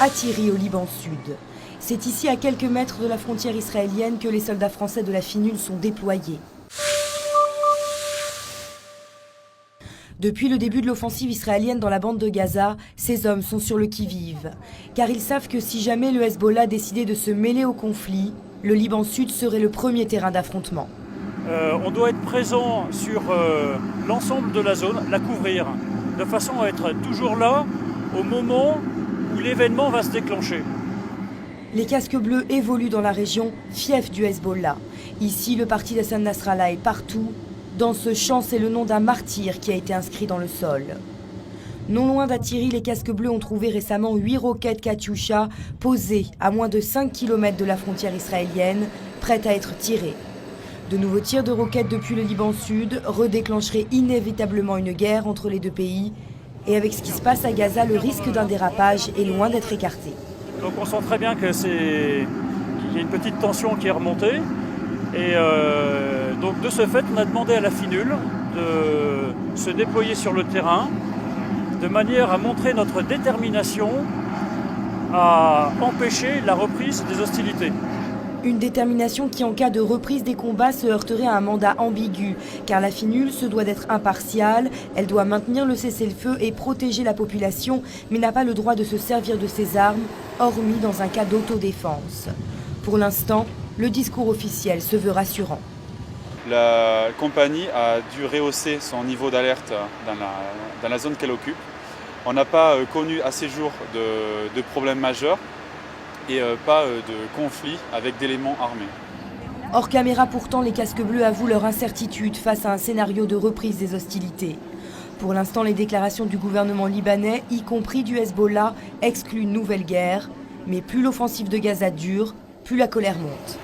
à Tyri, au Liban Sud. C'est ici, à quelques mètres de la frontière israélienne, que les soldats français de la FINUL sont déployés. Depuis le début de l'offensive israélienne dans la bande de Gaza, ces hommes sont sur le qui-vive. Car ils savent que si jamais le Hezbollah décidait de se mêler au conflit, le Liban Sud serait le premier terrain d'affrontement. On doit être présent sur l'ensemble de la zone, la couvrir, de façon à être toujours là au moment où l'événement va se déclencher. Les casques bleus évoluent dans la région, fief du Hezbollah. Ici, le parti d'Hassan Nasrallah est partout. Dans ce champ, c'est le nom d'un martyr qui a été inscrit dans le sol. Non loin d'Atyri, les casques bleus ont trouvé récemment 8 roquettes Katyusha posées à moins de 5 km de la frontière israélienne, prêtes à être tirées. De nouveaux tirs de roquettes depuis le Liban Sud redéclencheraient inévitablement une guerre entre les deux pays. Et avec ce qui se passe à Gaza, le risque d'un dérapage est loin d'être écarté. Donc on sent très bien qu'il y a une petite tension qui est remontée. Et donc de ce fait, on a demandé à la FINUL de se déployer sur le terrain de manière à montrer notre détermination à empêcher la reprise des hostilités. Une détermination qui, en cas de reprise des combats, se heurterait à un mandat ambigu, car la FINUL se doit d'être impartiale, elle doit maintenir le cessez-le-feu et protéger la population, mais n'a pas le droit de se servir de ses armes, hormis dans un cas d'autodéfense. Pour l'instant, le discours officiel se veut rassurant. La compagnie a dû rehausser son niveau d'alerte dans la zone qu'elle occupe. On n'a pas connu à ces jours de problèmes majeurs et pas de conflit avec d'éléments armés. Hors caméra pourtant, les casques bleus avouent leur incertitude face à un scénario de reprise des hostilités. Pour l'instant, les déclarations du gouvernement libanais, y compris du Hezbollah, excluent une nouvelle guerre. Mais plus l'offensive de Gaza dure, plus la colère monte.